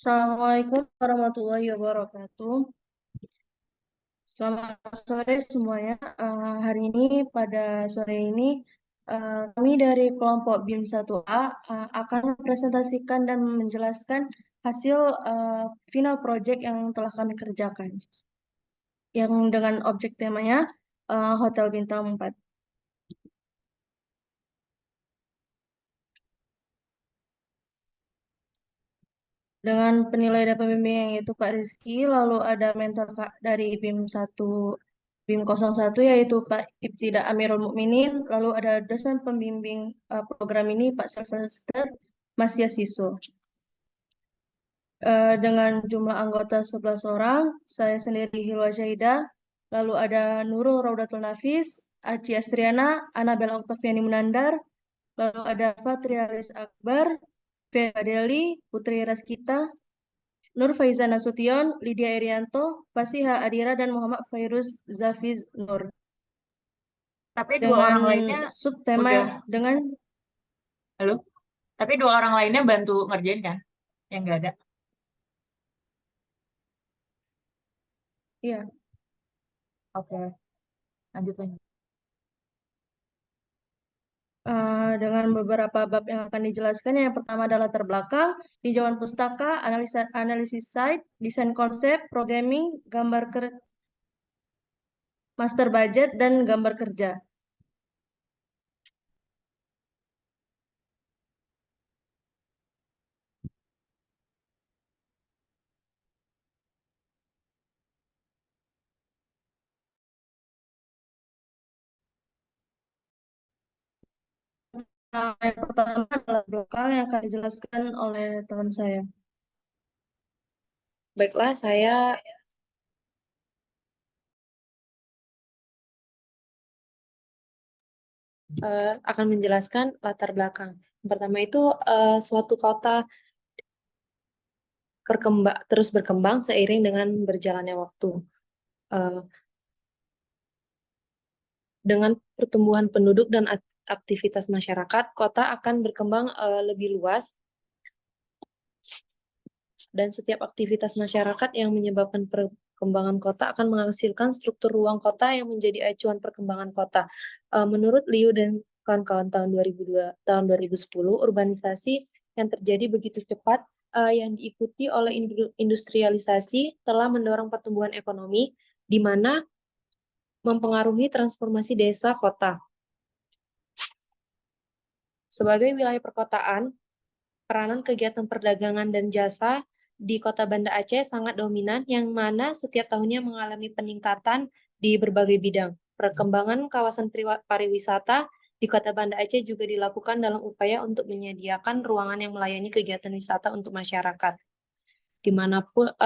Assalamualaikum warahmatullahi wabarakatuh. Selamat sore semuanya. Hari ini pada sore ini kami dari kelompok BIM 1A akan mempresentasikan dan menjelaskan hasil final project yang telah kami kerjakan, yang dengan objek temanya Hotel Bintang 4. Dengan penilai dan pembimbing yaitu Pak Rizky, lalu ada mentor Kak dari BIM 01 yaitu Pak Ibtida Amirul Mukminin, lalu ada dosen pembimbing program ini Pak Sylvester Mas Yasiso. Dengan jumlah anggota 11 orang, saya sendiri Hilwa Syahidah, lalu ada Nurul Raudatul Nafis, Aci Astriana, Anabel Oktaviani Munandar, lalu ada Fatrialis Akbar, Fea Deli, Putri Raskita, Nur Faiza Nasution, Lydia Irianto, Fasiha Adira, dan Muhammad Fairuz Zafiz Nur. Tapi dua Dengan orang lainnya subtema udah, dengan halo? Tapi dua orang lainnya bantu ngerjain kan? Yang nggak ada. ya Oke, lanjut lanjut. dengan beberapa bab yang akan dijelaskan. Yang pertama adalah latar belakang, tinjauan pustaka, analisis site, desain konsep, programming, master budget, dan gambar kerja. Yang pertama adalah belakang yang akan dijelaskan oleh teman saya. Baiklah, saya akan menjelaskan latar belakang. Yang pertama itu suatu kota terus berkembang seiring dengan berjalannya waktu. Dengan pertumbuhan penduduk dan aktivitas masyarakat, kota akan berkembang lebih luas, dan setiap aktivitas masyarakat yang menyebabkan perkembangan kota akan menghasilkan struktur ruang kota yang menjadi acuan perkembangan kota. Menurut Liu dan kawan-kawan tahun 2010, urbanisasi yang terjadi begitu cepat yang diikuti oleh industrialisasi telah mendorong pertumbuhan ekonomi, di mana mempengaruhi transformasi desa kota. Sebagai wilayah perkotaan, peranan kegiatan perdagangan dan jasa di Kota Banda Aceh sangat dominan, yang mana setiap tahunnya mengalami peningkatan di berbagai bidang. Perkembangan kawasan pariwisata di Kota Banda Aceh juga dilakukan dalam upaya untuk menyediakan ruangan yang melayani kegiatan wisata untuk masyarakat. Dimanapun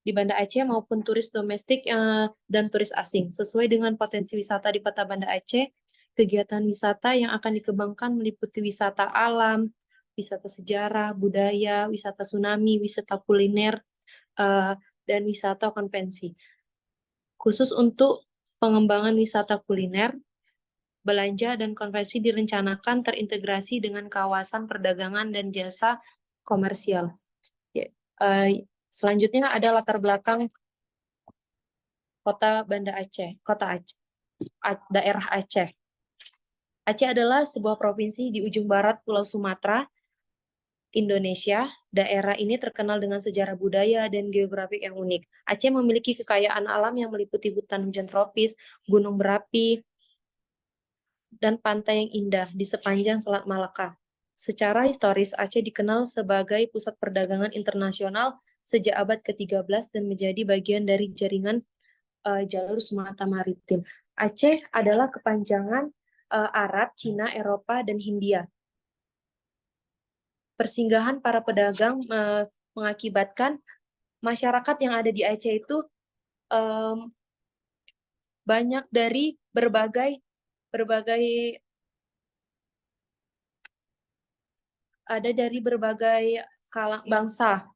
di Banda Aceh maupun turis domestik dan turis asing. Sesuai dengan potensi wisata di Kota Banda Aceh, kegiatan wisata yang akan dikembangkan meliputi wisata alam, wisata sejarah, budaya, wisata tsunami, wisata kuliner, dan wisata konvensi. Khusus untuk pengembangan wisata kuliner, belanja dan konvensi direncanakan terintegrasi dengan kawasan perdagangan dan jasa komersial. Selanjutnya ada latar belakang Kota Banda Aceh, daerah Aceh. Aceh adalah sebuah provinsi di ujung barat Pulau Sumatera, Indonesia. Daerah ini terkenal dengan sejarah budaya dan geografik yang unik. Aceh memiliki kekayaan alam yang meliputi hutan hujan tropis, gunung berapi, dan pantai yang indah di sepanjang Selat Malaka. Secara historis, Aceh dikenal sebagai pusat perdagangan internasional sejak abad ke-13 dan menjadi bagian dari jaringan jalur Sumatera Maritim. Aceh adalah kepanjangan Arab, Cina, Eropa, dan Hindia. Persinggahan para pedagang mengakibatkan masyarakat yang ada di Aceh itu banyak dari berbagai kalangan bangsa.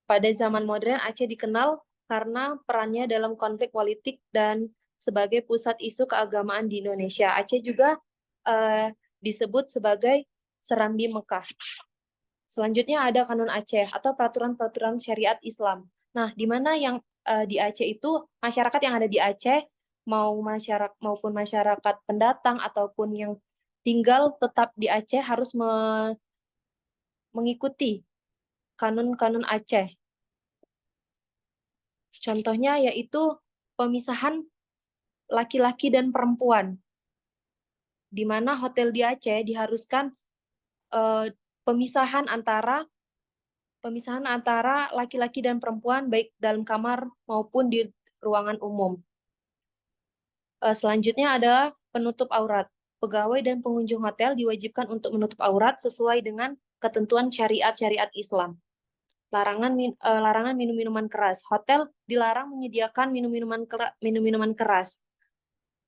Pada zaman modern, Aceh dikenal karena perannya dalam konflik politik dan sebagai pusat isu keagamaan di Indonesia. Aceh juga disebut sebagai Serambi Mekah. Selanjutnya ada Kanun Aceh atau peraturan-peraturan syariat Islam. Nah, di mana yang di Aceh itu masyarakat yang ada di Aceh maupun masyarakat pendatang ataupun yang tinggal tetap di Aceh harus mengikuti kanun-kanun Aceh. Contohnya yaitu pemisahan laki-laki dan perempuan, di mana hotel di Aceh diharuskan pemisahan antara laki-laki dan perempuan baik dalam kamar maupun di ruangan umum. Selanjutnya adalah penutup aurat. Pegawai dan pengunjung hotel diwajibkan untuk menutup aurat sesuai dengan ketentuan syariat-syariat Islam. Larangan minum-minuman keras. Hotel dilarang menyediakan minum-minuman keras.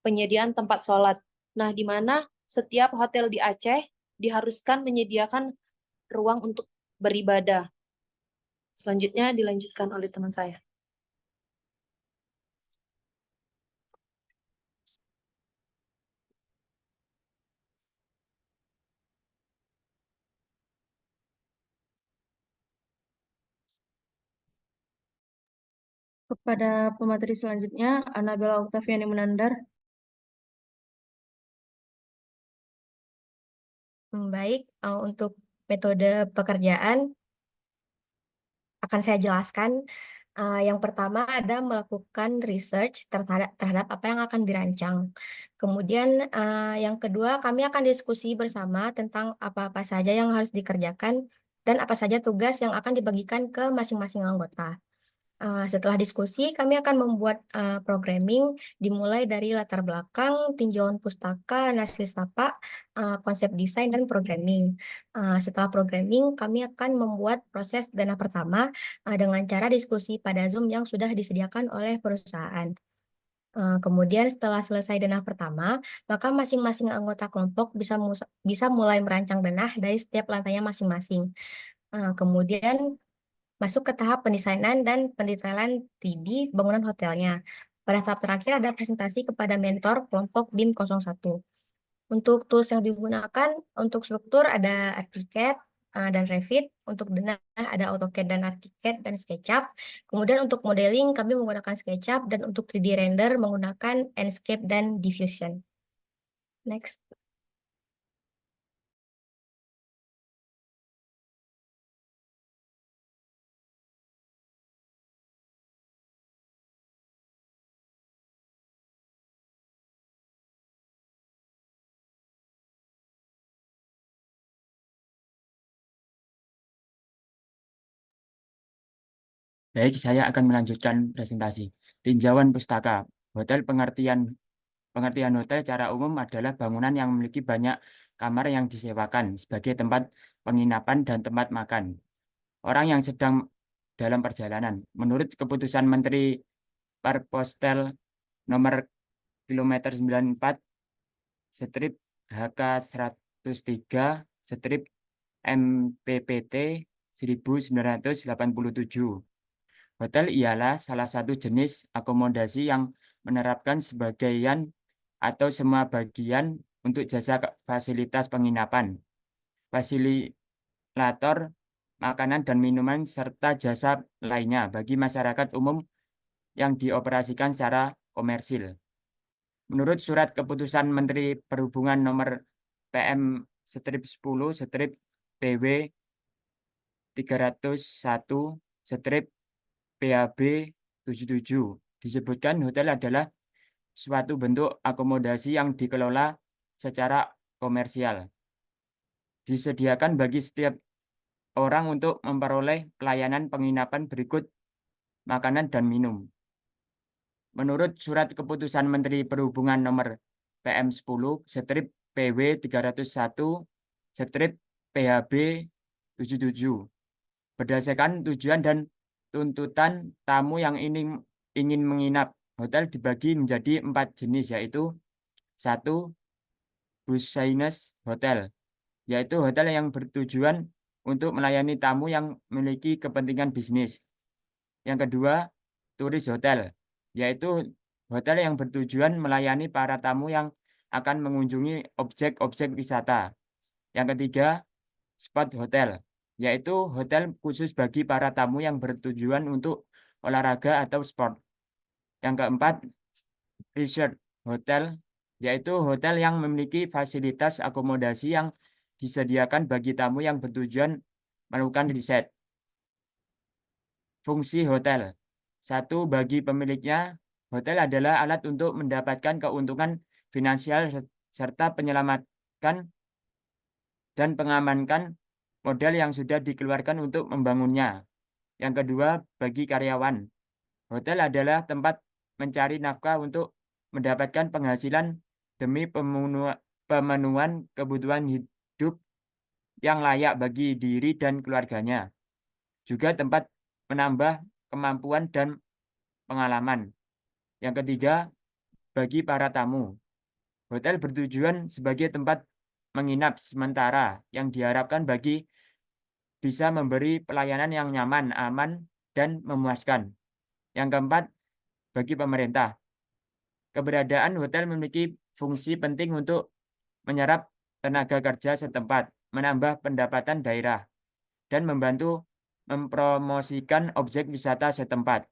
Penyediaan tempat sholat. Nah, di mana setiap hotel di Aceh diharuskan menyediakan ruang untuk beribadah. Selanjutnya dilanjutkan oleh teman saya. Kepada pemateri selanjutnya, Anabel Oktaviani Munandar. Baik, untuk metode pekerjaan akan saya jelaskan. Yang pertama ada melakukan research terhadap apa yang akan dirancang. Kemudian yang kedua kami akan diskusi bersama tentang apa-apa saja yang harus dikerjakan dan apa saja tugas yang akan dibagikan ke masing-masing anggota. Setelah diskusi, kami akan membuat programming dimulai dari latar belakang, tinjauan pustaka, analisis tapak, konsep desain, dan programming. Setelah programming, kami akan membuat proses dana pertama dengan cara diskusi pada Zoom yang sudah disediakan oleh perusahaan. Kemudian setelah selesai denah pertama, maka masing-masing anggota kelompok bisa mulai merancang denah dari setiap lantainya masing-masing. Kemudian masuk ke tahap pendesainan dan pendetailan 3D bangunan hotelnya. Pada tahap terakhir ada presentasi kepada mentor kelompok BIM 01. Untuk tools yang digunakan, untuk struktur ada ArchiCAD dan Revit. Untuk denah ada AutoCAD dan ArchiCAD dan SketchUp. Kemudian untuk modeling kami menggunakan SketchUp dan untuk 3D render menggunakan Enscape dan Diffusion. Next. Baik, saya akan melanjutkan presentasi. Tinjauan pustaka. Pengertian hotel secara umum adalah bangunan yang memiliki banyak kamar yang disewakan sebagai tempat penginapan dan tempat makan orang yang sedang dalam perjalanan. Menurut keputusan Menteri Parpostel nomor kilometer 94 strip HK 103 strip MPPT 1987. Hotel ialah salah satu jenis akomodasi yang menerapkan sebagian atau semua bagian untuk jasa fasilitas penginapan, fasilitator makanan dan minuman, serta jasa lainnya bagi masyarakat umum yang dioperasikan secara komersil. Menurut Surat Keputusan Menteri Perhubungan nomor PM strip 10 strip PW 301 strip PAB 77 disebutkan hotel adalah suatu bentuk akomodasi yang dikelola secara komersial. Disediakan bagi setiap orang untuk memperoleh pelayanan penginapan berikut makanan dan minum. Menurut Surat Keputusan Menteri Perhubungan nomor PM 10 strip PW 301 strip PHB 77 berdasarkan tujuan dan tuntutan tamu yang ingin menginap, hotel dibagi menjadi 4 jenis, yaitu 1. Business hotel, yaitu hotel yang bertujuan untuk melayani tamu yang memiliki kepentingan bisnis. Yang kedua, turis hotel, yaitu hotel yang bertujuan melayani para tamu yang akan mengunjungi objek-objek wisata. Yang ketiga, spot hotel, yaitu hotel khusus bagi para tamu yang bertujuan untuk olahraga atau sport. Yang keempat, resort hotel, yaitu hotel yang memiliki fasilitas akomodasi yang disediakan bagi tamu yang bertujuan melakukan riset. Fungsi hotel. Satu, bagi pemiliknya, hotel adalah alat untuk mendapatkan keuntungan finansial serta menyelamatkan dan mengamankan modal yang sudah dikeluarkan untuk membangunnya. Yang kedua, bagi karyawan, hotel adalah tempat mencari nafkah untuk mendapatkan penghasilan demi pemenuhan kebutuhan hidup yang layak bagi diri dan keluarganya. Juga tempat menambah kemampuan dan pengalaman. Yang ketiga, bagi para tamu, hotel bertujuan sebagai tempat menginap sementara yang diharapkan bagi bisa memberi pelayanan yang nyaman, aman, dan memuaskan. Yang keempat, bagi pemerintah, keberadaan hotel memiliki fungsi penting untuk menyerap tenaga kerja setempat, menambah pendapatan daerah, dan membantu mempromosikan objek wisata setempat.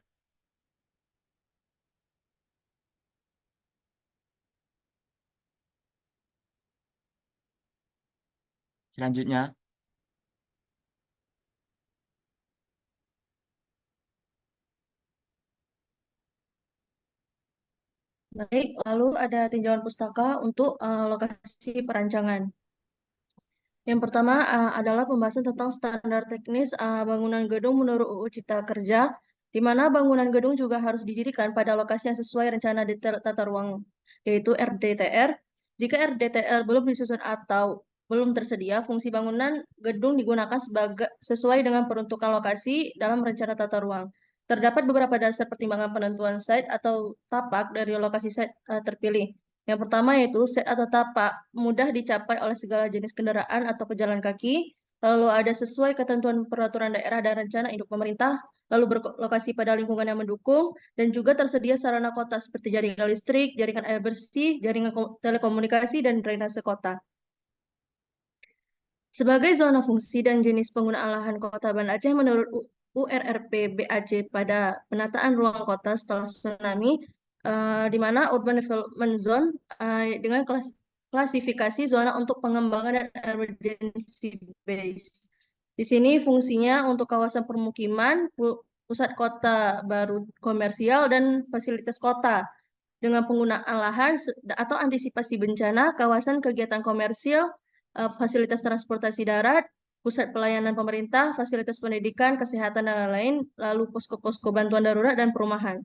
Selanjutnya, Baik, lalu ada tinjauan pustaka untuk lokasi perancangan. Yang pertama adalah pembahasan tentang standar teknis bangunan gedung menurut UU Cipta Kerja, di mana bangunan gedung juga harus didirikan pada lokasi yang sesuai rencana detail tata ruang, yaitu RDTR. Jika RDTR belum disusun atau belum tersedia, fungsi bangunan gedung digunakan sesuai dengan peruntukan lokasi dalam rencana tata ruang. Terdapat beberapa dasar pertimbangan penentuan site atau tapak dari lokasi site terpilih. Yang pertama yaitu set atau tapak mudah dicapai oleh segala jenis kendaraan atau pejalan kaki, lalu ada sesuai ketentuan peraturan daerah dan rencana induk pemerintah, lalu berlokasi pada lingkungan yang mendukung, dan juga tersedia sarana kota seperti jaringan listrik, jaringan air bersih, jaringan telekomunikasi, dan drainase kota. Sebagai zona fungsi dan jenis penggunaan lahan Kota Banda Aceh menurut URRP BAC pada penataan ruang kota setelah tsunami, di mana urban development zone dengan klasifikasi zona untuk pengembangan dan emergency base. Di sini fungsinya untuk kawasan permukiman, pusat kota baru komersial, dan fasilitas kota dengan penggunaan lahan atau antisipasi bencana, kawasan kegiatan komersil, fasilitas transportasi darat, pusat pelayanan pemerintah, fasilitas pendidikan, kesehatan, dan lain-lain, lalu posko-posko bantuan darurat dan perumahan.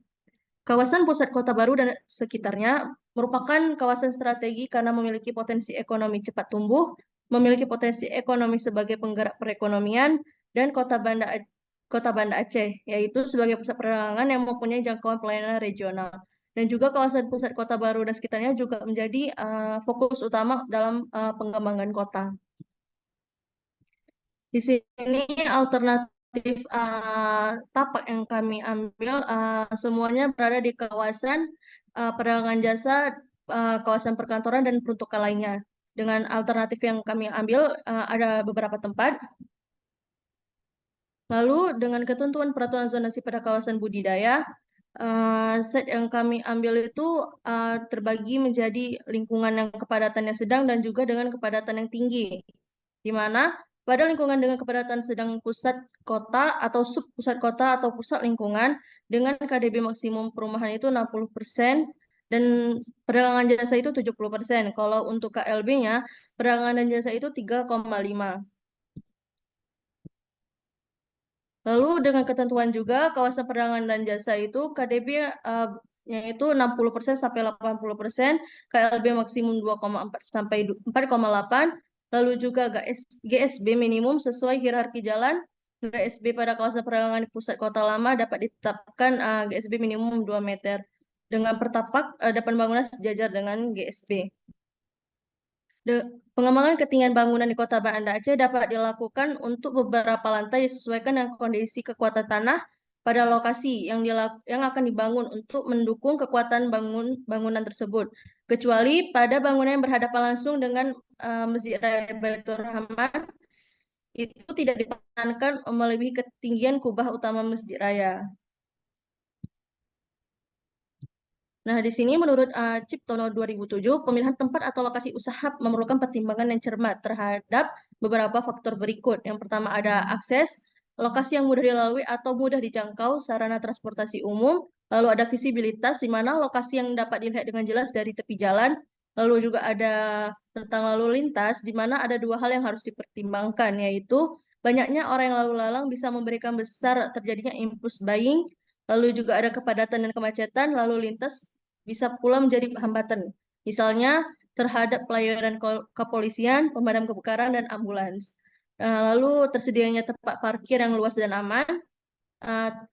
Kawasan pusat kota baru dan sekitarnya merupakan kawasan strategi karena memiliki potensi ekonomi cepat tumbuh, memiliki potensi ekonomi sebagai penggerak perekonomian, dan Kota Banda Aceh, yaitu sebagai pusat perdagangan yang mempunyai jangkauan pelayanan regional. Dan juga kawasan pusat kota baru dan sekitarnya juga menjadi fokus utama dalam pengembangan kota. Di sini alternatif tapak yang kami ambil semuanya berada di kawasan perdagangan jasa, kawasan perkantoran, dan peruntukan lainnya. Dengan alternatif yang kami ambil ada beberapa tempat. Lalu dengan ketentuan peraturan zonasi pada kawasan budidaya, set yang kami ambil itu terbagi menjadi lingkungan yang kepadatannya sedang dan juga dengan kepadatan yang tinggi. Di mana pada lingkungan dengan kepadatan sedang pusat kota atau sub pusat kota atau pusat lingkungan dengan KDB maksimum perumahan itu 60% dan perdagangan jasa itu 70%. Kalau untuk KLB-nya, perdagangan dan jasa itu 3,5. Lalu dengan ketentuan juga kawasan perdagangan dan jasa itu KDB-nya itu 60% sampai 80%, KLB maksimum 2,4 sampai 4,8, lalu juga GSB minimum sesuai hierarki jalan. GSB pada kawasan perdagangan di pusat kota lama dapat ditetapkan GSB minimum 2 meter dengan pertapak depan bangunan sejajar dengan GSB. Pengembangan ketinggian bangunan di Kota Banda Aceh dapat dilakukan untuk beberapa lantai disesuaikan dengan kondisi kekuatan tanah pada lokasi yang akan dibangun untuk mendukung kekuatan bangunan tersebut. Kecuali pada bangunan yang berhadapan langsung dengan Masjid Raya Baitur Rahman itu tidak diperkenankan melebihi ketinggian kubah utama Masjid Raya. Nah, di sini menurut Ciptono 2007, pemilihan tempat atau lokasi usaha memerlukan pertimbangan yang cermat terhadap beberapa faktor berikut. Yang pertama ada akses, lokasi yang mudah dilalui atau mudah dijangkau, sarana transportasi umum, lalu ada visibilitas, di mana lokasi yang dapat dilihat dengan jelas dari tepi jalan, lalu juga ada tentang lalu lintas, di mana ada dua hal yang harus dipertimbangkan, yaitu banyaknya orang yang lalu lalang bisa memberikan besar terjadinya impulse buying, lalu juga ada kepadatan dan kemacetan, lalu lintas bisa pula menjadi hambatan. Misalnya terhadap pelayanan kepolisian, pemadam kebakaran, dan ambulans. Lalu tersedianya tempat parkir yang luas dan aman.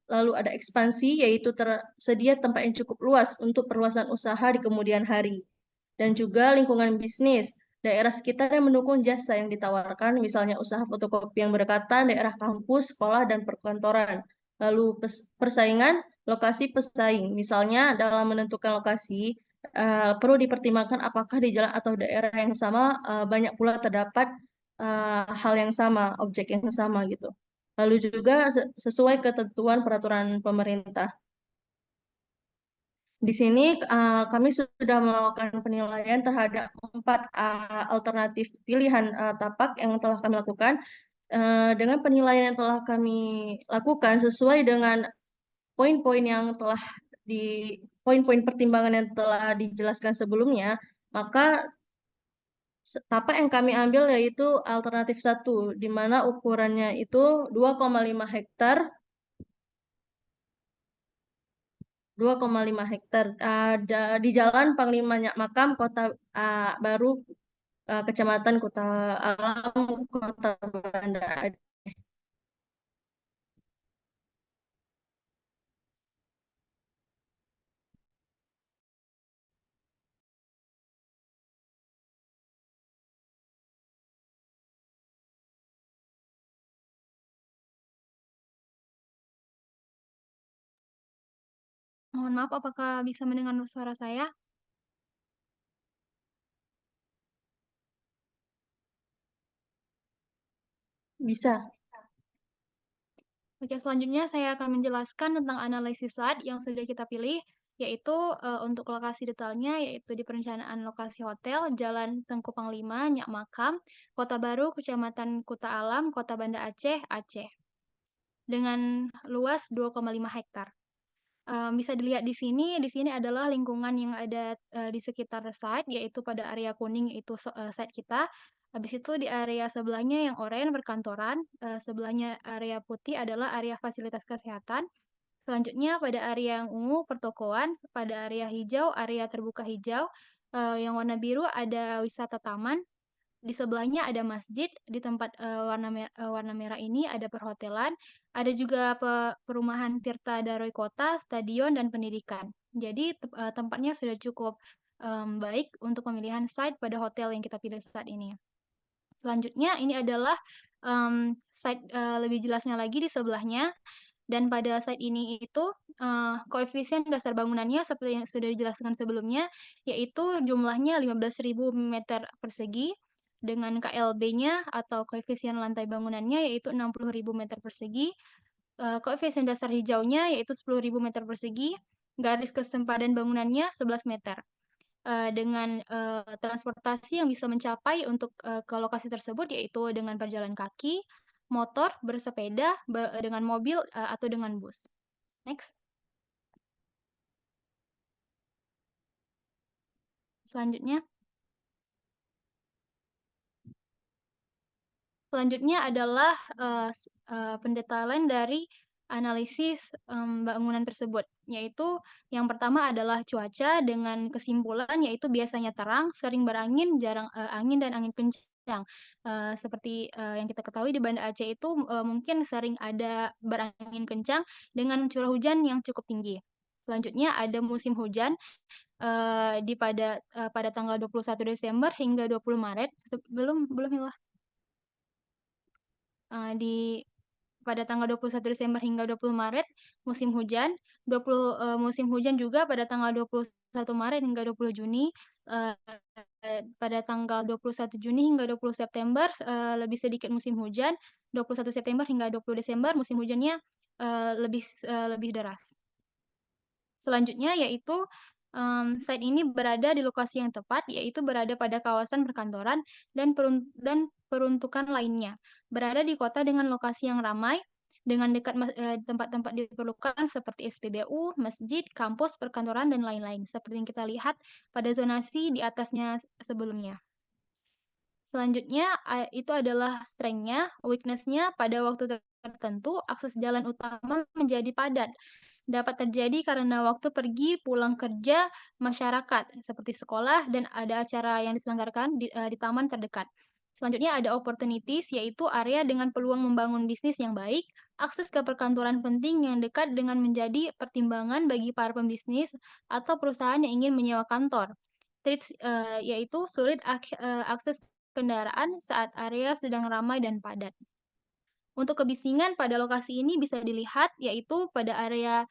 Lalu ada ekspansi, yaitu tersedia tempat yang cukup luas untuk perluasan usaha di kemudian hari. Dan juga lingkungan bisnis. Daerah sekitar yang mendukung jasa yang ditawarkan, misalnya usaha fotokopi yang berdekatan, daerah kampus, sekolah, dan perkantoran. Lalu persaingan, lokasi pesaing. Misalnya dalam menentukan lokasi, perlu dipertimbangkan apakah di jalan atau daerah yang sama banyak pula terdapat hal yang sama, objek yang sama gitu. Lalu juga sesuai ketentuan peraturan pemerintah. Di sini kami sudah melakukan penilaian terhadap 4 alternatif pilihan tapak yang telah kami lakukan. Dengan penilaian yang telah kami lakukan sesuai dengan poin-poin yang telah di poin-poin pertimbangan yang telah dijelaskan sebelumnya, maka tapak yang kami ambil yaitu alternatif 1, di mana ukurannya itu 2,5 hektar 2,5 hektar di Jalan Panglima Nyak Makam, Kota Baru, Kecamatan Kota Alam, Kota Banda Aceh. Mohon maaf, apakah bisa mendengar suara saya? Bisa. Oke, selanjutnya saya akan menjelaskan tentang analisis site yang sudah kita pilih, yaitu untuk lokasi detailnya, yaitu di perencanaan lokasi hotel, Jalan Tengku Panglima, Nyak Makam, Kota Baru, Kecamatan Kuta Alam, Kota Banda Aceh, Aceh, dengan luas 2,5 hektar. Bisa dilihat di sini adalah lingkungan yang ada di sekitar site, yaitu pada area kuning itu site kita. Habis itu di area sebelahnya yang oranye perkantoran, sebelahnya area putih adalah area fasilitas kesehatan. Selanjutnya pada area yang ungu pertokoan, pada area hijau area terbuka hijau, yang warna biru ada wisata taman. Di sebelahnya ada masjid, di tempat warna merah ini ada perhotelan, ada juga perumahan Tirta Daroy Kota, stadion, dan pendidikan. Jadi tempatnya sudah cukup baik untuk pemilihan site pada hotel yang kita pilih saat ini. Selanjutnya ini adalah site lebih jelasnya lagi di sebelahnya. Dan pada site ini itu koefisien dasar bangunannya seperti yang sudah dijelaskan sebelumnya, yaitu jumlahnya 15.000 meter persegi, dengan KLB-nya atau koefisien lantai bangunannya yaitu 60.000 meter persegi, koefisien dasar hijaunya yaitu 10.000 meter persegi, garis kesempadan bangunannya 11 meter. Dengan transportasi yang bisa mencapai untuk ke lokasi tersebut yaitu dengan berjalan kaki, motor, bersepeda, dengan mobil, atau dengan bus. Next. Selanjutnya. Selanjutnya adalah pendetailan dari analisis bangunan tersebut, yaitu yang pertama adalah cuaca dengan kesimpulan yaitu biasanya terang, sering berangin, jarang angin dan angin kencang. Seperti yang kita ketahui di Banda Aceh itu mungkin sering ada berangin kencang dengan curah hujan yang cukup tinggi. Selanjutnya ada musim hujan pada tanggal 21 Desember hingga 20 Maret. Belum ya. Pada tanggal 21 Desember hingga 20 Maret musim hujan, musim hujan juga pada tanggal 21 Maret hingga 20 Juni. eh, pada tanggal 21 Juni hingga 20 September lebih sedikit musim hujan, 21 September hingga 20 Desember musim hujannya lebih deras. Selanjutnya yaitu site ini berada di lokasi yang tepat, yaitu berada pada kawasan perkantoran dan peruntukan lainnya. Berada di kota dengan lokasi yang ramai, dengan dekat tempat-tempat diperlukan seperti SPBU, masjid, kampus, perkantoran, dan lain-lain. Seperti yang kita lihat pada zonasi di atasnya sebelumnya. Selanjutnya, itu adalah strength-nya, weakness-nya pada waktu tertentu, akses jalan utama menjadi padat. Dapat terjadi karena waktu pergi pulang kerja masyarakat, seperti sekolah dan ada acara yang diselenggarakan di taman terdekat. Selanjutnya ada opportunities, yaitu area dengan peluang membangun bisnis yang baik, akses ke perkantoran penting yang dekat dengan menjadi pertimbangan bagi para pembisnis atau perusahaan yang ingin menyewa kantor. Threats, yaitu sulit akses kendaraan saat area sedang ramai dan padat. Untuk kebisingan pada lokasi ini bisa dilihat, yaitu pada area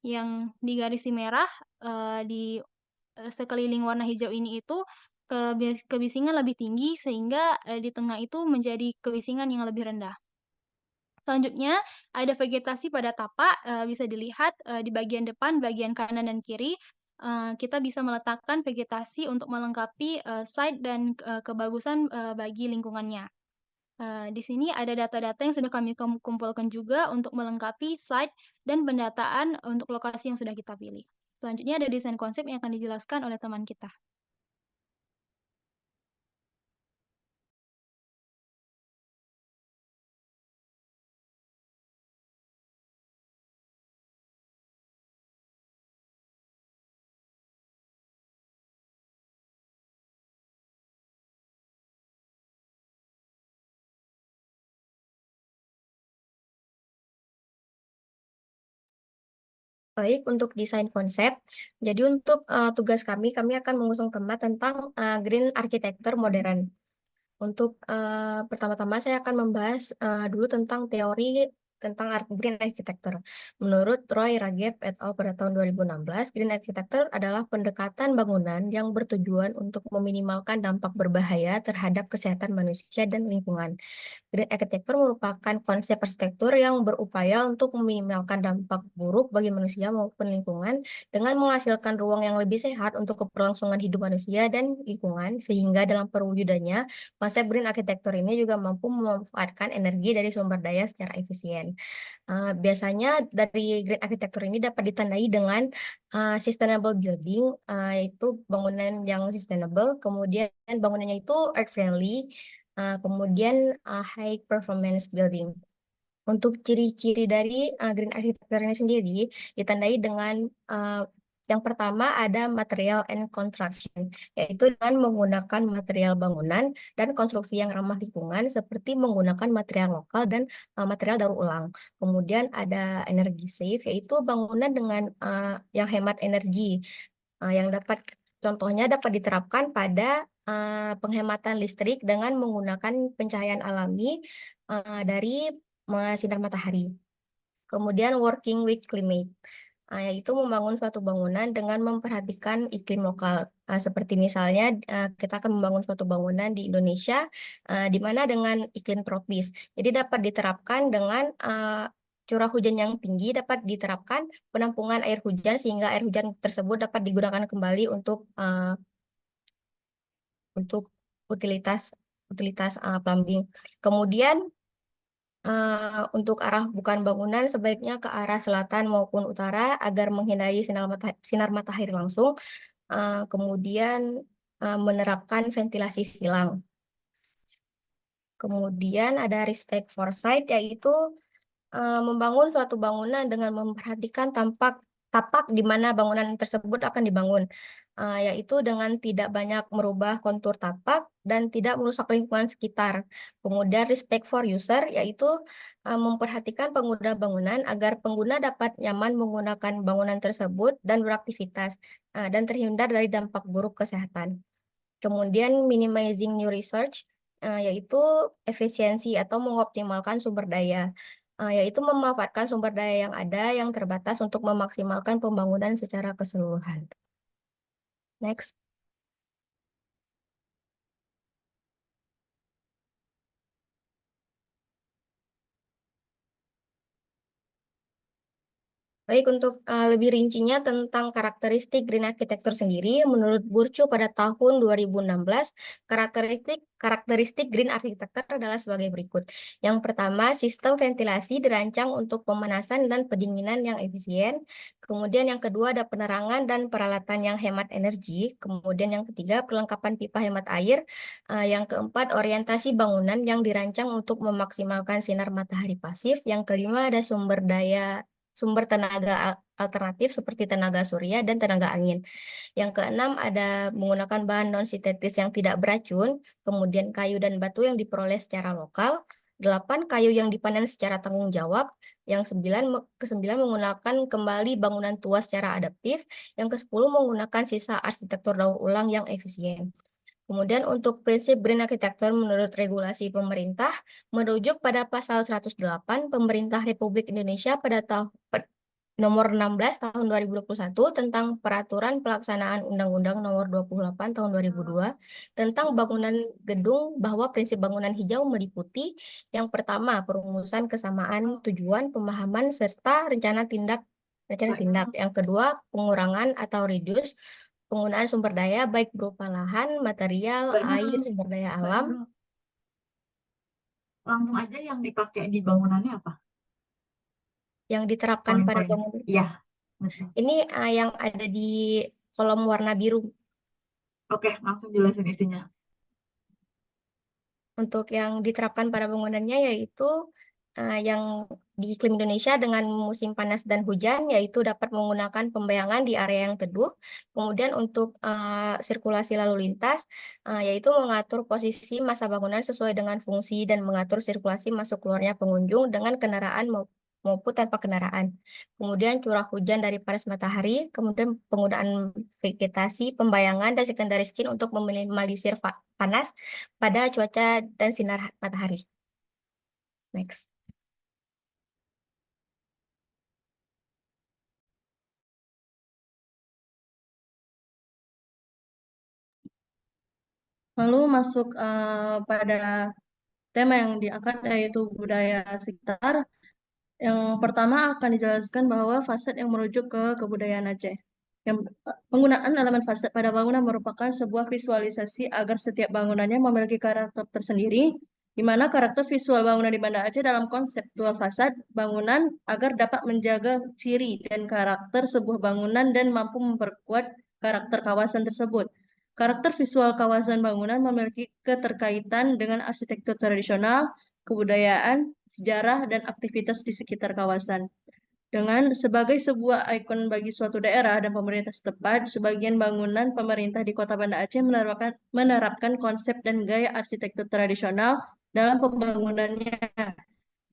yang digarisi merah di sekeliling warna hijau ini itu kebisingan lebih tinggi sehingga di tengah itu menjadi kebisingan yang lebih rendah. Selanjutnya ada vegetasi pada tapak bisa dilihat di bagian depan, bagian kanan dan kiri. Kita bisa meletakkan vegetasi untuk melengkapi site dan kebagusan bagi lingkungannya. Di sini ada data-data yang sudah kami kumpulkan juga untuk melengkapi site dan pendataan untuk lokasi yang sudah kita pilih. Selanjutnya ada desain konsep yang akan dijelaskan oleh teman kita. Baik, untuk desain konsep. Jadi untuk tugas kami akan mengusung tema tentang green architecture modern. Untuk pertama-tama saya akan membahas dulu tentang teori tentang green architecture. Menurut Roy Ragheb et al. Pada tahun 2016, green architecture adalah pendekatan bangunan yang bertujuan untuk meminimalkan dampak berbahaya terhadap kesehatan manusia dan lingkungan. Green architecture merupakan konsep arsitektur yang berupaya untuk meminimalkan dampak buruk bagi manusia maupun lingkungan dengan menghasilkan ruang yang lebih sehat untuk keberlangsungan hidup manusia dan lingkungan, sehingga dalam perwujudannya, konsep green architecture ini juga mampu memanfaatkan energi dari sumber daya secara efisien. Biasanya dari green architecture ini dapat ditandai dengan sustainable building, yaitu bangunan yang sustainable, kemudian bangunannya itu earth friendly, kemudian high performance building. Untuk ciri-ciri dari green architecture ini sendiri ditandai dengan yang pertama ada material and construction, yaitu dengan menggunakan material bangunan dan konstruksi yang ramah lingkungan seperti menggunakan material lokal dan material daur ulang. Kemudian ada energy safe, yaitu bangunan dengan yang hemat energi, yang contohnya dapat diterapkan pada penghematan listrik dengan menggunakan pencahayaan alami dari sinar matahari. Kemudian working with climate, yaitu membangun suatu bangunan dengan memperhatikan iklim lokal. Seperti misalnya kita akan membangun suatu bangunan di Indonesia, di mana dengan iklim tropis. Jadi dapat diterapkan dengan curah hujan yang tinggi, dapat diterapkan penampungan air hujan sehingga air hujan tersebut dapat digunakan kembali untuk utilitas plumbing. Kemudian untuk arah bukan bangunan sebaiknya ke arah selatan maupun utara agar menghindari sinar matahari langsung. Kemudian menerapkan ventilasi silang. Kemudian ada respect for site, yaitu membangun suatu bangunan dengan memperhatikan tapak di mana bangunan tersebut akan dibangun, yaitu dengan tidak banyak merubah kontur tapak dan tidak merusak lingkungan sekitar. Kemudian respect for user, yaitu memperhatikan pengguna bangunan agar pengguna dapat nyaman menggunakan bangunan tersebut dan beraktivitas dan terhindar dari dampak buruk kesehatan. Kemudian minimizing new research, yaitu efisiensi atau mengoptimalkan sumber daya, yaitu memanfaatkan sumber daya yang ada yang terbatas untuk memaksimalkan pembangunan secara keseluruhan. Next. Baik, untuk lebih rincinya tentang karakteristik green architecture sendiri, menurut Burcu pada tahun 2016, karakteristik green architecture adalah sebagai berikut. Yang pertama, sistem ventilasi dirancang untuk pemanasan dan pendinginan yang efisien. Kemudian yang kedua ada penerangan dan peralatan yang hemat energi. Kemudian yang ketiga, perlengkapan pipa hemat air. Yang keempat, orientasi bangunan yang dirancang untuk memaksimalkan sinar matahari pasif. Yang kelima, ada sumber tenaga alternatif seperti tenaga surya dan tenaga angin. Yang keenam ada menggunakan bahan non-sintetis yang tidak beracun, kemudian kayu dan batu yang diperoleh secara lokal. 8, kayu yang dipanen secara tanggung jawab. Yang kesembilan menggunakan kembali bangunan tua secara adaptif. Yang ke-10 menggunakan sisa arsitektur daur ulang yang efisien. Kemudian untuk prinsip green architecture menurut regulasi pemerintah, merujuk pada pasal 108 Pemerintah Republik Indonesia pada nomor 16 tahun 2021 tentang peraturan pelaksanaan Undang-Undang nomor 28 tahun 2002 tentang bangunan gedung, bahwa prinsip bangunan hijau meliputi yang pertama, perumusan kesamaan tujuan, pemahaman, serta rencana tindak. Yang kedua, pengurangan atau reduce penggunaan sumber daya baik berupa lahan, material, air, sumber daya alam. Langsung aja yang dipakai di bangunannya apa? Yang diterapkan pada Poin-poinnya. bangunan. Iya, betul. Ini yang ada di kolom warna biru. Oke, langsung jelasin itunya. Untuk yang diterapkan pada bangunannya yaitu yang di iklim Indonesia dengan musim panas dan hujan, yaitu dapat menggunakan pembayangan di area yang teduh. Kemudian untuk sirkulasi lalu lintas, yaitu mengatur posisi masa bangunan sesuai dengan fungsi dan mengatur sirkulasi masuk keluarnya pengunjung dengan kendaraan maupun tanpa kendaraan. Kemudian curah hujan dari panas matahari, kemudian penggunaan vegetasi, pembayangan, dan secondary skin untuk meminimalisir panas pada cuaca dan sinar matahari. Next. Lalu masuk pada tema yang diangkat yaitu budaya sekitar. Yang pertama akan dijelaskan bahwa fasad yang merujuk ke kebudayaan Aceh. Yang penggunaan elemen fasad pada bangunan merupakan sebuah visualisasi agar setiap bangunannya memiliki karakter tersendiri, di mana karakter visual bangunan di Banda Aceh dalam konseptual fasad bangunan agar dapat menjaga ciri dan karakter sebuah bangunan dan mampu memperkuat karakter kawasan tersebut. Karakter visual kawasan bangunan memiliki keterkaitan dengan arsitektur tradisional, kebudayaan, sejarah, dan aktivitas di sekitar kawasan. Dengan sebagai sebuah ikon bagi suatu daerah dan pemerintah setempat, sebagian bangunan pemerintah di Kota Banda Aceh menerapkan konsep dan gaya arsitektur tradisional dalam pembangunannya.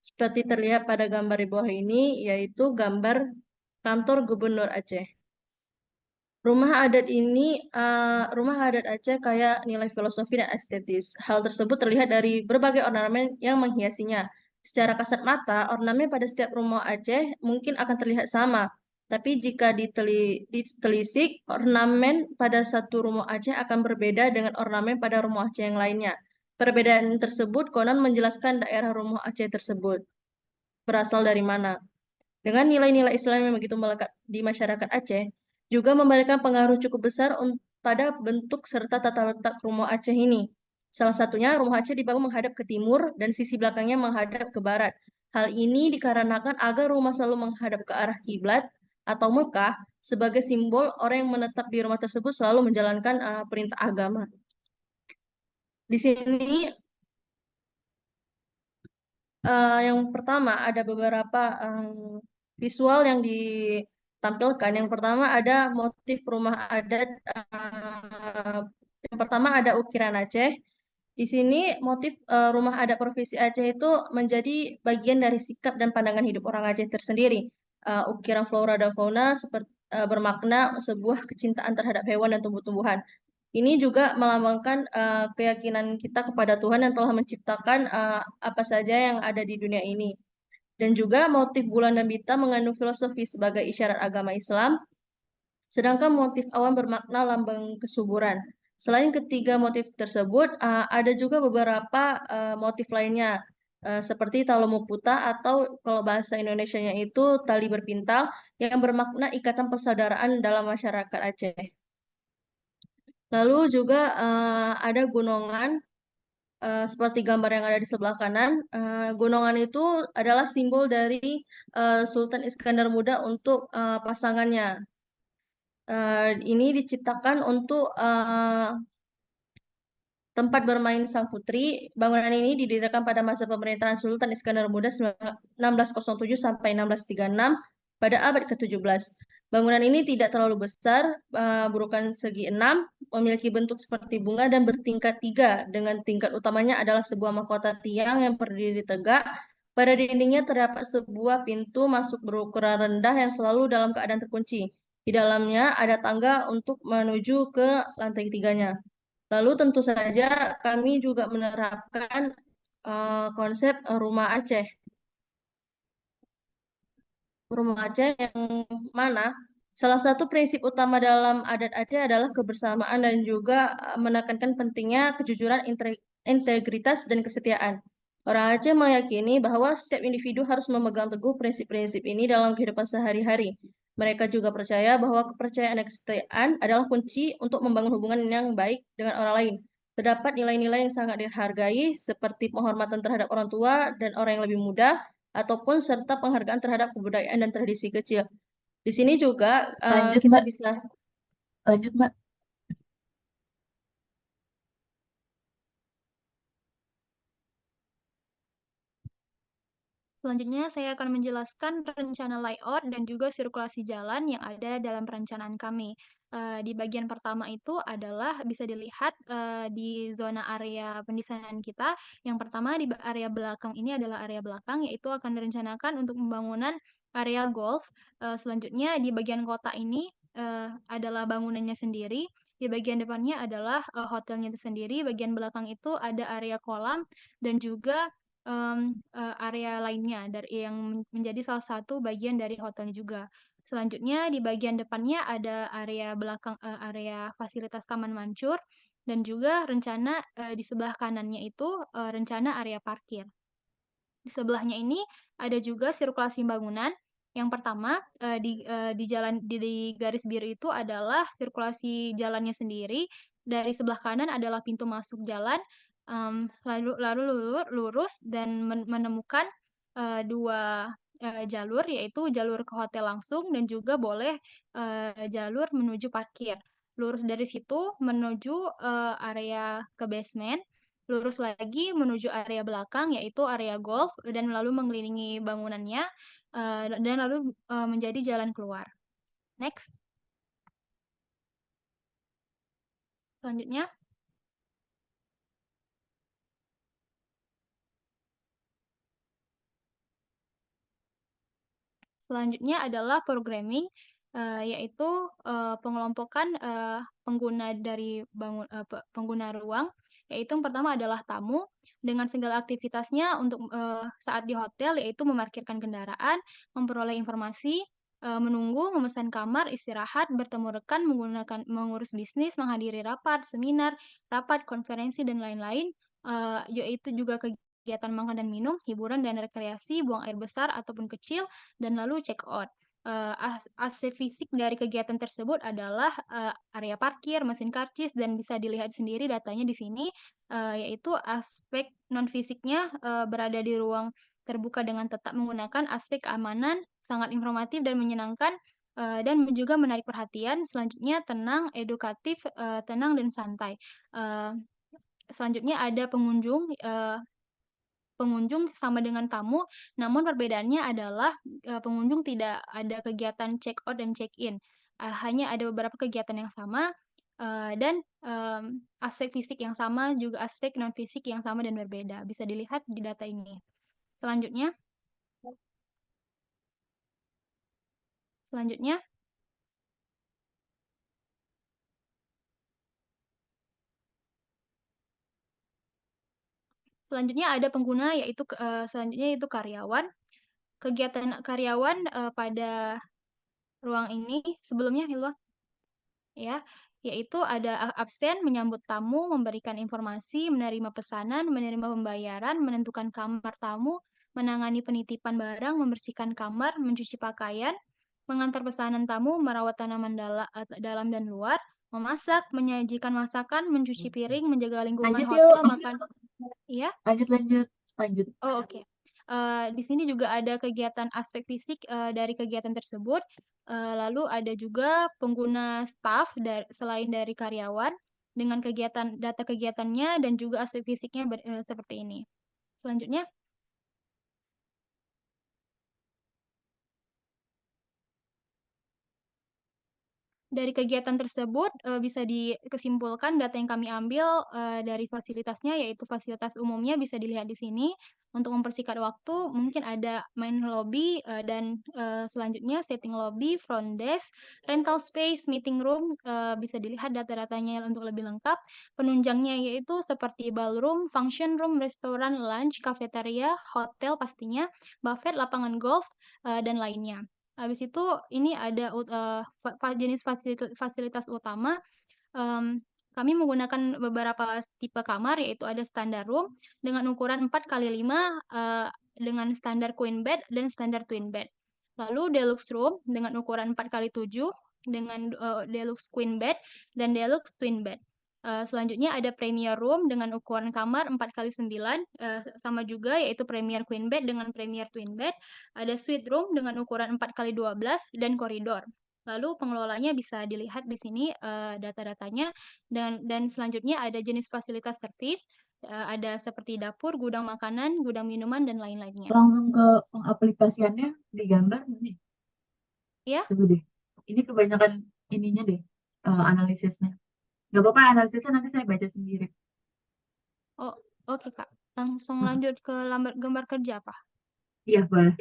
Seperti terlihat pada gambar di bawah ini, yaitu gambar kantor Gubernur Aceh. Rumah adat Aceh kaya nilai filosofi dan estetis. Hal tersebut terlihat dari berbagai ornamen yang menghiasinya. Secara kasat mata, ornamen pada setiap rumah Aceh mungkin akan terlihat sama. Tapi jika ditelisik, ornamen pada satu rumah Aceh akan berbeda dengan ornamen pada rumah Aceh yang lainnya. Perbedaan tersebut konon menjelaskan daerah rumah Aceh tersebut berasal dari mana. Dengan nilai-nilai Islam yang begitu melekat di masyarakat Aceh, juga memberikan pengaruh cukup besar pada bentuk serta tata letak rumah Aceh ini. Salah satunya, rumah Aceh dibangun menghadap ke timur dan sisi belakangnya menghadap ke barat. Hal ini dikarenakan agar rumah selalu menghadap ke arah kiblat atau Mekah sebagai simbol orang yang menetap di rumah tersebut selalu menjalankan perintah agama. Di sini yang pertama ada beberapa visual yang ditampilkan. Yang pertama ada motif rumah adat. Yang pertama ada ukiran Aceh. Di sini motif rumah adat Provinsi Aceh itu menjadi bagian dari sikap dan pandangan hidup orang Aceh tersendiri. Ukiran flora dan fauna seperti bermakna sebuah kecintaan terhadap hewan dan tumbuh-tumbuhan. Ini juga melambangkan keyakinan kita kepada Tuhan yang telah menciptakan apa saja yang ada di dunia ini. Dan juga motif bulan dan bintang mengandung filosofi sebagai isyarat agama Islam, sedangkan motif awan bermakna lambang kesuburan. Selain ketiga motif tersebut, ada juga beberapa motif lainnya. seperti Talomuputa atau kalau bahasa Indonesianya itu tali berpintal yang bermakna ikatan persaudaraan dalam masyarakat Aceh. Lalu juga ada gunungan seperti gambar yang ada di sebelah kanan. Gunungan itu adalah simbol dari Sultan Iskandar Muda untuk pasangannya. Ini diciptakan untuk tempat bermain sang putri. Bangunan ini didirikan pada masa pemerintahan Sultan Iskandar Muda 1607 sampai 1636 pada abad ke-17. Bangunan ini tidak terlalu besar, berukuran segi 6, memiliki bentuk seperti bunga dan bertingkat 3, dengan tingkat utamanya adalah sebuah mahkota tiang yang berdiri tegak. Pada dindingnya terdapat sebuah pintu masuk berukuran rendah yang selalu dalam keadaan terkunci. Di dalamnya ada tangga untuk menuju ke lantai 3-nya. Lalu tentu saja kami juga menerapkan konsep rumah Aceh. Rumah Aceh yang mana salah satu prinsip utama dalam adat Aceh adalah kebersamaan dan juga menekankan pentingnya kejujuran, integritas, dan kesetiaan. Orang Aceh meyakini bahwa setiap individu harus memegang teguh prinsip-prinsip ini dalam kehidupan sehari-hari. Mereka juga percaya bahwa kepercayaan dan kesetiaan adalah kunci untuk membangun hubungan yang baik dengan orang lain. Terdapat nilai-nilai yang sangat dihargai seperti penghormatan terhadap orang tua dan orang yang lebih muda, ataupun serta penghargaan terhadap kebudayaan dan tradisi kecil. Di sini juga Lanjut, kita Mbak. bisa Lanjut, Mbak. Selanjutnya, saya akan menjelaskan rencana layout dan juga sirkulasi jalan yang ada dalam perencanaan kami. Di bagian pertama itu adalah bisa dilihat di zona area pendesainan kita. Yang pertama di area belakang ini adalah area belakang, yaitu akan direncanakan untuk pembangunan area golf. Selanjutnya di bagian kota ini adalah bangunannya sendiri. Di bagian depannya adalah hotelnya itu sendiri. Bagian belakang itu ada area kolam dan juga area lainnya dari yang menjadi salah satu bagian dari hotelnya juga. Selanjutnya di bagian depannya ada area belakang area fasilitas taman mancur dan juga rencana di sebelah kanannya itu rencana area parkir. Di sebelahnya ini ada juga sirkulasi bangunan. Yang pertama di jalan di garis biru itu adalah sirkulasi jalannya sendiri. Dari sebelah kanan adalah pintu masuk jalan, lalu lurus dan menemukan dua jalur, yaitu jalur ke hotel langsung dan juga boleh jalur menuju parkir. Lurus dari situ menuju area ke basement. Lurus lagi menuju area belakang, yaitu area golf, dan lalu mengelilingi bangunannya, dan lalu menjadi jalan keluar. Next. Selanjutnya. Selanjutnya adalah programming, yaitu pengelompokan pengguna dari pengguna ruang, yaitu yang pertama adalah tamu dengan segala aktivitasnya untuk saat di hotel, yaitu memarkirkan kendaraan, memperoleh informasi, menunggu, memesan kamar, istirahat, bertemu rekan, mengurus bisnis, menghadiri rapat, seminar, rapat, konferensi, dan lain-lain, yaitu juga kegiatan makan dan minum, hiburan dan rekreasi, buang air besar ataupun kecil, dan lalu check out. Aspek fisik dari kegiatan tersebut adalah area parkir, mesin karcis, dan bisa dilihat sendiri datanya di sini, yaitu aspek non-fisiknya berada di ruang terbuka dengan tetap menggunakan aspek keamanan, sangat informatif dan menyenangkan, dan juga menarik perhatian. Selanjutnya tenang, edukatif, tenang, dan santai. Selanjutnya ada pengunjung. Pengunjung sama dengan tamu, namun perbedaannya adalah pengunjung tidak ada kegiatan check out dan check in. Hanya ada beberapa kegiatan yang sama dan aspek fisik yang sama, juga aspek non fisik yang sama dan berbeda. Bisa dilihat di data ini. Selanjutnya. Selanjutnya. Selanjutnya ada pengguna, yaitu selanjutnya itu karyawan. Kegiatan karyawan pada ruang ini sebelumnya Hilwa ya, yaitu ada absen, menyambut tamu, memberikan informasi, menerima pesanan, menerima pembayaran, menentukan kamar tamu, menangani penitipan barang, membersihkan kamar, mencuci pakaian, mengantar pesanan tamu, merawat tanaman dalam dan luar, memasak, menyajikan masakan, mencuci piring, menjaga lingkungan Lanjut hotel, yuk. makan. Iya? Lanjut. Oh, oke. Di sini juga ada kegiatan aspek fisik dari kegiatan tersebut. Lalu ada juga pengguna staf selain dari karyawan dengan data kegiatannya dan juga aspek fisiknya seperti ini. Selanjutnya. Dari kegiatan tersebut bisa dikesimpulkan data yang kami ambil dari fasilitasnya, yaitu fasilitas umumnya bisa dilihat di sini. Untuk mempersingkat waktu, mungkin ada main lobby dan selanjutnya setting lobby, front desk, rental space, meeting room, bisa dilihat data-datanya untuk lebih lengkap. Penunjangnya yaitu seperti ballroom, function room, restoran, lunch, cafeteria, hotel pastinya, buffet, lapangan golf, dan lainnya. Habis itu ini ada jenis fasilitas utama. Kami menggunakan beberapa tipe kamar, yaitu ada standar room dengan ukuran 4x5 dengan standar queen bed dan standar twin bed. Lalu deluxe room dengan ukuran 4x7 dengan deluxe queen bed dan deluxe twin bed. Selanjutnya ada premier room dengan ukuran kamar 4x9 sama juga, yaitu premier queen bed dengan premier twin bed. Ada suite room dengan ukuran 4x12 dan koridor. Lalu pengelolanya bisa dilihat di sini data-datanya, dan selanjutnya ada jenis fasilitas servis, ada seperti dapur, gudang makanan, gudang minuman, dan lain-lainnya. Langsung ke pengaplikasiannya digambar nih. Ya. Coba deh. Ini kebanyakan ininya deh, analisisnya. Nggak apa-apa, analisisnya nanti saya baca sendiri. Oh, oke Kak. Langsung lanjut ke gambar kerja apa? Iya, boleh.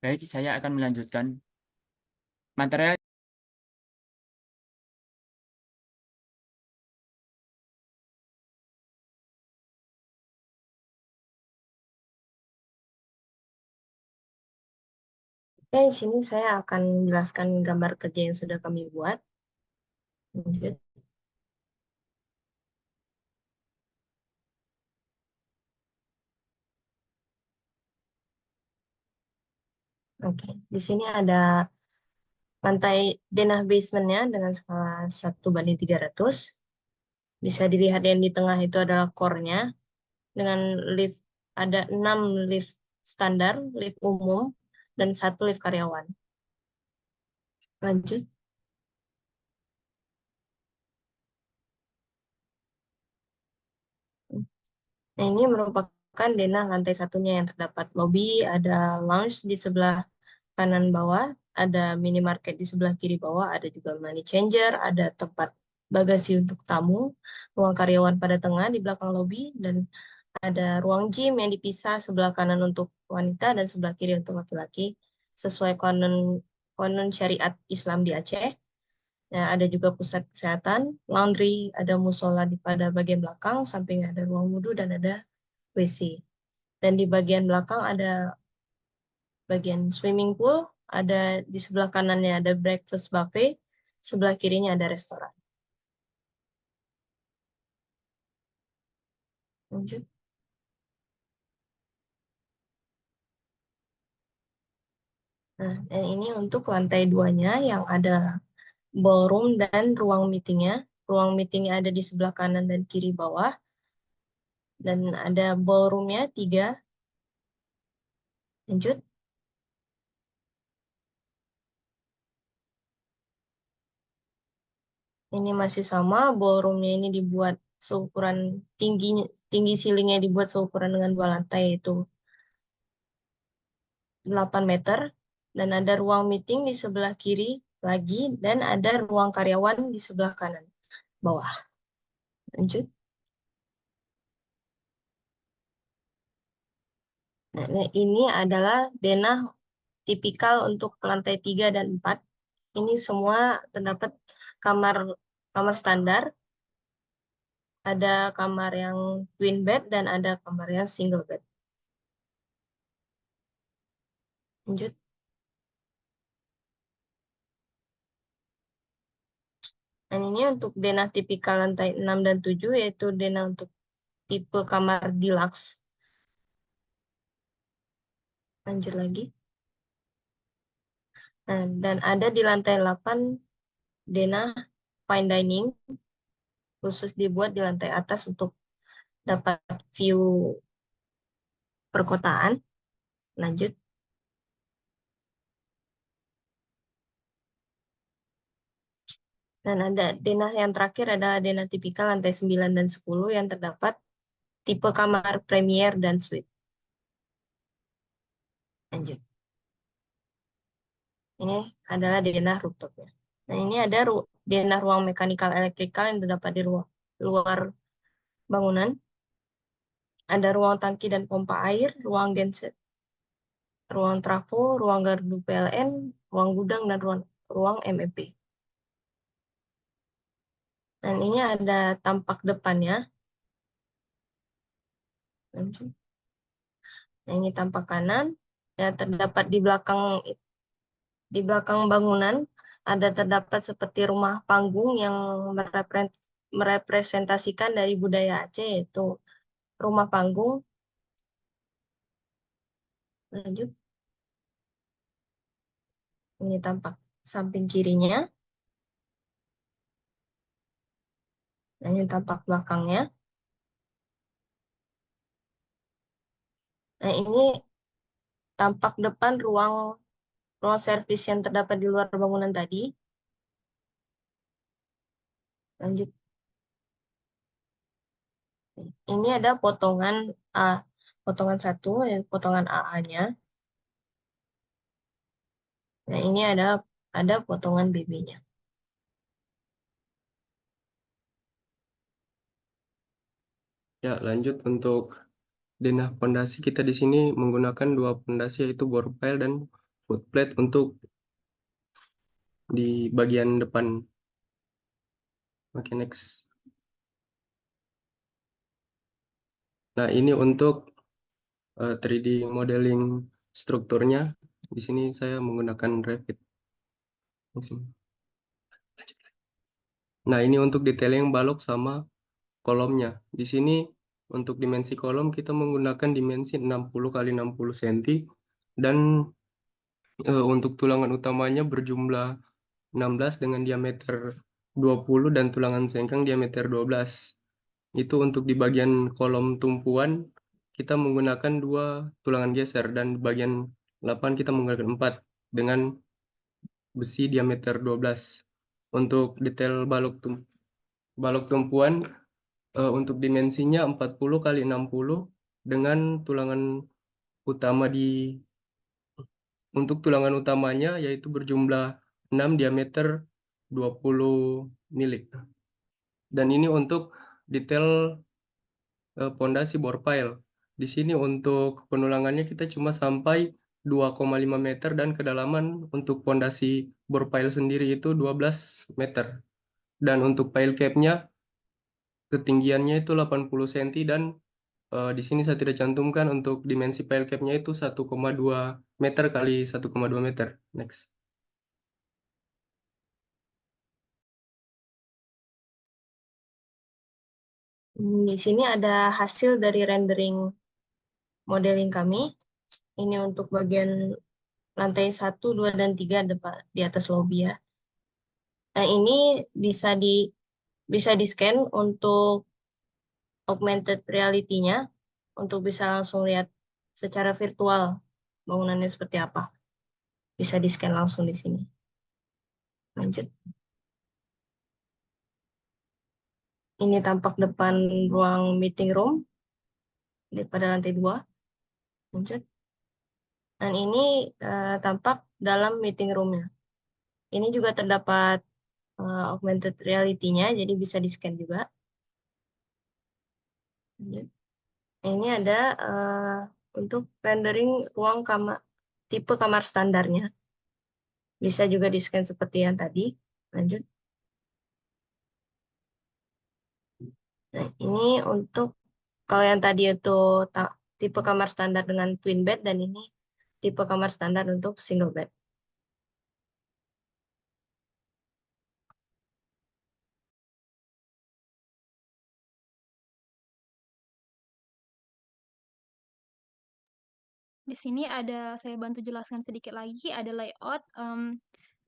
Baik, saya akan melanjutkan. Material Oke, di sini saya akan menjelaskan gambar kerja yang sudah kami buat. Lanjut. Oke, di sini ada lantai denah basementnya dengan skala 1:300. Bisa dilihat yang di tengah itu adalah core-nya. Dengan lift, ada 6 lift standar, lift umum, dan 1 lift karyawan. Lanjut. Nah, ini merupakan denah lantai satunya yang terdapat lobby, ada lounge di sebelah kanan bawah, ada minimarket di sebelah kiri bawah, ada juga money changer, ada tempat bagasi untuk tamu, ruang karyawan pada tengah di belakang lobby, dan ada ruang gym yang dipisah sebelah kanan untuk wanita dan sebelah kiri untuk laki-laki, sesuai konon syariat Islam di Aceh. Nah, ada juga pusat kesehatan, laundry, ada musola pada bagian belakang, samping ada ruang wudhu dan ada WC. Dan di bagian belakang ada bagian swimming pool, ada di sebelah kanannya ada breakfast buffet, sebelah kirinya ada restoran. Lanjut. Nah, dan ini untuk lantai 2-nya yang ada ballroom dan ruang meetingnya. Ruang meetingnya ada di sebelah kanan dan kiri bawah. Dan ada ballroomnya 3. Lanjut. Ini masih sama, ballroomnya ini dibuat seukuran tinggi ceilingnya dibuat seukuran dengan 2 lantai, yaitu 8 meter. Dan ada ruang meeting di sebelah kiri lagi, dan ada ruang karyawan di sebelah kanan bawah. Lanjut. Nah, ini adalah denah tipikal untuk lantai 3 dan 4. Ini semua terdapat kamar standar. Ada kamar yang twin bed dan ada kamar yang single bed. Lanjut. Dan ini untuk denah tipikal lantai 6 dan 7, yaitu denah untuk tipe kamar deluxe. Lanjut lagi. Nah, dan ada di lantai 8 denah fine dining, khusus dibuat di lantai atas untuk dapat view perkotaan. Lanjut. Dan ada denah yang terakhir adalah denah tipikal lantai 9 dan 10 yang terdapat tipe kamar premier dan suite. Lanjut. Ini adalah denah rooftopnya. Nah, ini ada denah ruang mekanikal elektrikal yang terdapat di luar bangunan. Ada ruang tangki dan pompa air, ruang genset, ruang trafo, ruang gardu PLN, ruang gudang, dan ruang MEP. Dan ini ada tampak depannya. Nah, ini tampak kanan. Ya, terdapat di belakang bangunan ada terdapat seperti rumah panggung yang merepresentasikan dari budaya Aceh, yaitu rumah panggung. Lanjut. Ini tampak samping kirinya. Nah, ini tampak belakangnya. Nah, ini tampak depan ruang servis yang terdapat di luar bangunan tadi. Lanjut. Ini ada potongan potongan 1, potongan AA-nya. Nah, ini ada potongan BB-nya. Ya, lanjut untuk denah pondasi kita di sini menggunakan 2 pondasi, yaitu bore pile dan footplate untuk di bagian depan. Oke, next. Nah, ini untuk 3D modeling strukturnya. Di sini saya menggunakan Revit. Nah, ini untuk detailing balok sama kolomnya. Di sini untuk dimensi kolom kita menggunakan dimensi 60 x 60 cm, dan untuk tulangan utamanya berjumlah 16 dengan diameter 20 dan tulangan sengkang diameter 12. Itu untuk di bagian kolom tumpuan kita menggunakan 2 tulangan geser, dan di bagian 8 kita menggunakan 4 dengan besi diameter 12. Untuk detail balok tumpuan untuk dimensinya 40 x 60 dengan tulangan utama untuk tulangan utamanya yaitu berjumlah 6 diameter 20 mili. Dan ini untuk detail pondasi bore pile. Di sini untuk penulangannya kita cuma sampai 2,5 meter, dan kedalaman untuk pondasi bore pile sendiri itu 12 meter. Dan untuk pile cap-nya ketinggiannya itu 80 cm, dan di sini saya tidak cantumkan untuk dimensi pile cap-nya itu 1,2 meter kali 1,2 meter. Next. Di sini ada hasil dari rendering modeling kami. Ini untuk bagian lantai 1, 2, dan 3 di atas lobby ya. Nah, ini bisa di-scan untuk augmented reality-nya, untuk bisa langsung lihat secara virtual bangunannya seperti apa. Bisa di-scan langsung di sini. Lanjut. Ini tampak depan ruang meeting room pada lantai 2. Lanjut. Dan ini tampak dalam meeting room-nya. Ini juga terdapat augmented reality-nya, jadi bisa di-scan juga. Lanjut. Ini ada untuk rendering ruang tipe kamar standarnya. Bisa juga di-scan seperti yang tadi. Lanjut. Nah, ini untuk kalau yang tadi itu tipe kamar standar dengan twin bed, dan ini tipe kamar standar untuk single bed. Di sini saya bantu jelaskan sedikit lagi, ada layout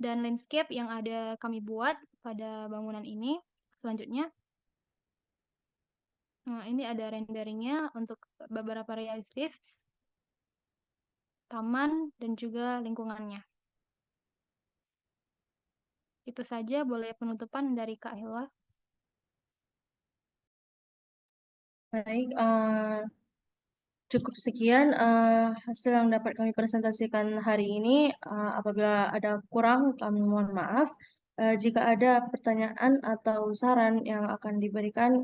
dan landscape yang kami buat pada bangunan ini. Selanjutnya, ini ada renderingnya untuk beberapa realistis, taman, dan juga lingkungannya. Itu saja, boleh penutupan dari Kak Hilwa. Baik, cukup sekian hasil yang dapat kami presentasikan hari ini. Apabila ada kurang, kami mohon maaf. Jika ada pertanyaan atau saran yang akan diberikan,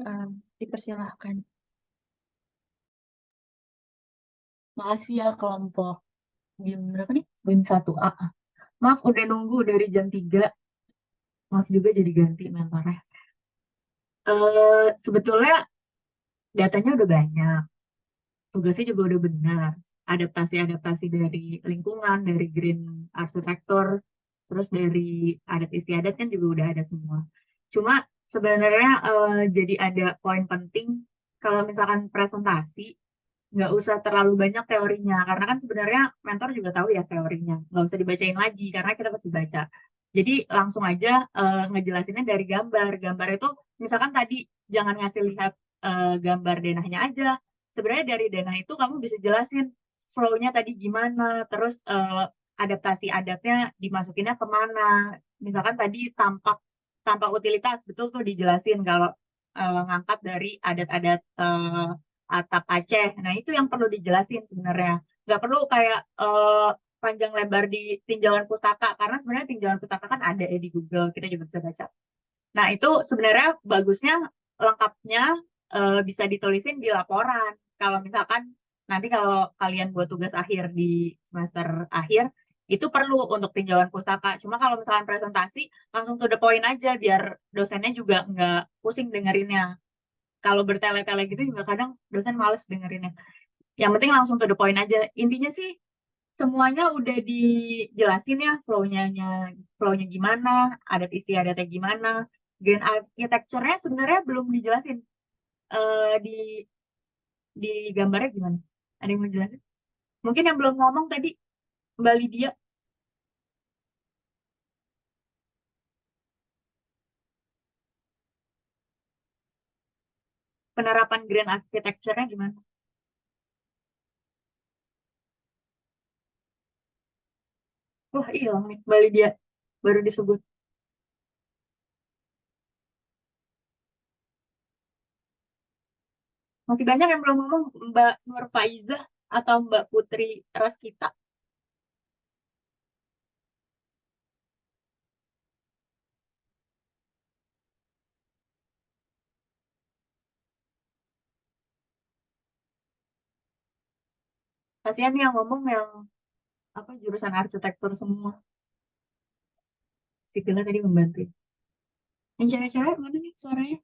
dipersilahkan. Makasih ya kelompok BIM berapa nih? BIM 1A. Maaf udah nunggu dari jam 3. Maaf juga jadi ganti mentornya. Sebetulnya datanya udah banyak. Tugasnya juga udah benar. Adaptasi-adaptasi dari lingkungan, dari green arsitektur, terus dari adat istiadat kan juga udah ada semua. Cuma sebenarnya jadi ada poin penting kalau misalkan presentasi nggak usah terlalu banyak teorinya karena kan sebenarnya mentor juga tahu ya teorinya, nggak usah dibacain lagi karena kita pasti baca. Jadi langsung aja ngejelasinnya dari gambar itu misalkan tadi jangan ngasih lihat gambar denahnya aja, sebenarnya dari denah itu kamu bisa jelasin flow-nya tadi gimana, terus adaptasi adatnya dimasukinnya kemana. Misalkan tadi tampak tampak utilitas betul tuh dijelasin kalau ngangkat dari adat-adat atap Aceh. Nah, itu yang perlu dijelasin sebenarnya. Nggak perlu kayak panjang lebar di tinjauan pustaka, karena sebenarnya tinjauan pustaka kan ada ya di Google, kita juga bisa baca. Nah, itu sebenarnya bagusnya lengkapnya bisa ditulisin di laporan. Kalau misalkan nanti kalau kalian buat tugas akhir di semester akhir, itu perlu untuk tinjauan pustaka. Cuma kalau misalkan presentasi, langsung to the point aja, biar dosennya juga nggak pusing dengerinnya. Kalau bertele-tele gitu juga kadang dosen males dengerinnya. Yang penting langsung to the point aja. Intinya sih semuanya udah dijelasin ya flow-nya gimana, adat istiadatnya gimana, grand architecture-nya sebenarnya belum dijelasin. Di gambarnya gimana? Ada yang mau jelasin? Mungkin yang belum ngomong tadi Mbak Lydia, penerapan grand architecture-nya gimana? Wah, hilang nih Mbak Lydia, baru disebut. Masih banyak yang belum ngomong, Mbak Nur Faizah atau Mbak Putri Raskita. Kasihan nih yang ngomong yang apa jurusan arsitektur semua. Si Gila tadi membantu. Yang cewek-cewek mana nih suaranya?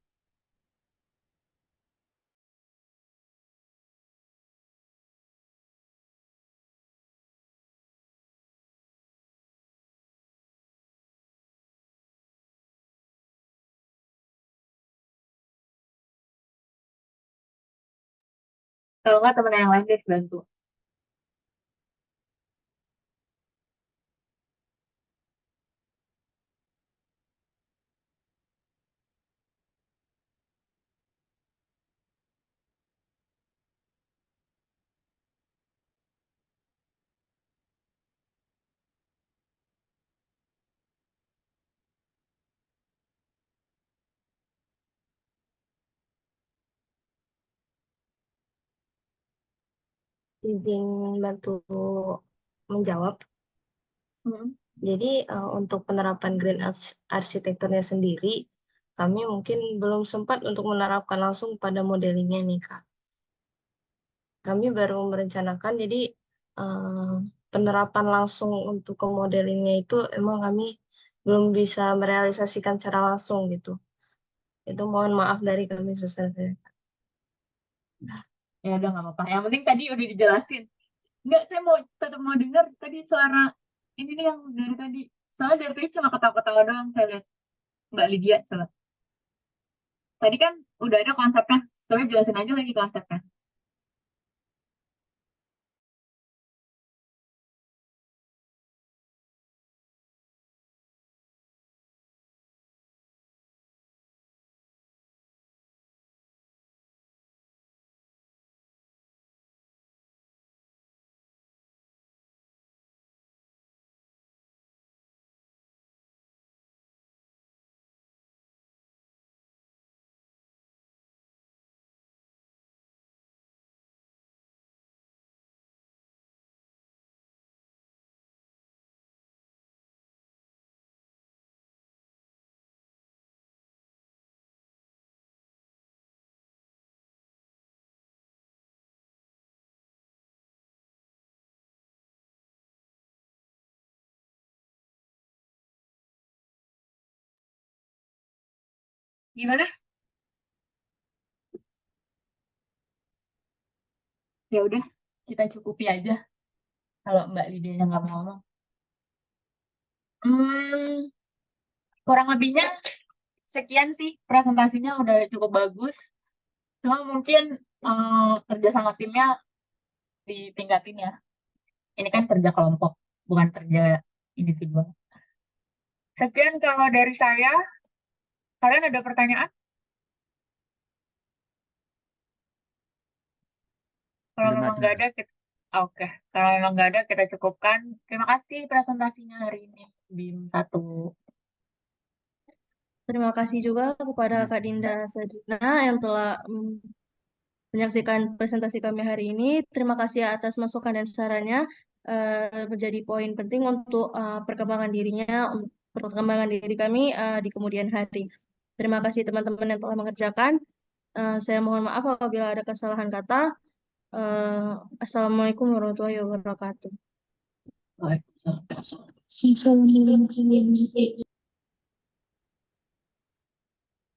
Kalau nggak temen yang lain deh bantu. Izin bantu menjawab. Jadi untuk penerapan green arsitekturnya sendiri, kami mungkin belum sempat untuk menerapkan langsung pada modelingnya nih Kak. Kami baru merencanakan, jadi penerapan langsung untuk ke modelingnya itu emang kami belum bisa merealisasikan secara langsung gitu. Itu mohon maaf dari kami suster. Ya udah nggak apa-apa. Yang penting tadi udah dijelasin. Enggak, saya tetap mau dengar tadi suara ini nih yang dari tadi. Soalnya dari tadi cuma ketawa-ketawa doang saya lihat. Mbak Lydia coba. Tadi kan udah ada konsepnya. Coba jelasin aja lagi konsepnya. Gimana? Ya udah, kita cukupi aja kalau Mbak Lydia nggak mau ngomong. Hmm, kurang lebihnya sekian sih, presentasinya udah cukup bagus. Cuma mungkin kerja sama timnya ditingkatin ya. Ini kan kerja kelompok, bukan kerja individual. Sekian kalau dari saya. Kalian ada pertanyaan? Kalau Belum memang ada. nggak ada, oke. Kalau memang nggak ada, kita cukupkan. Terima kasih presentasinya hari ini, BIM 1. Terima kasih juga kepada Kak Dinda Sadrina yang telah menyaksikan presentasi kami hari ini. Terima kasih atas masukan dan sarannya, menjadi poin penting untuk perkembangan diri kami di kemudian hari. Terima kasih teman-teman yang telah mengerjakan. Saya mohon maaf apabila ada kesalahan kata. Assalamualaikum warahmatullahi wabarakatuh. Waalaikumsalam.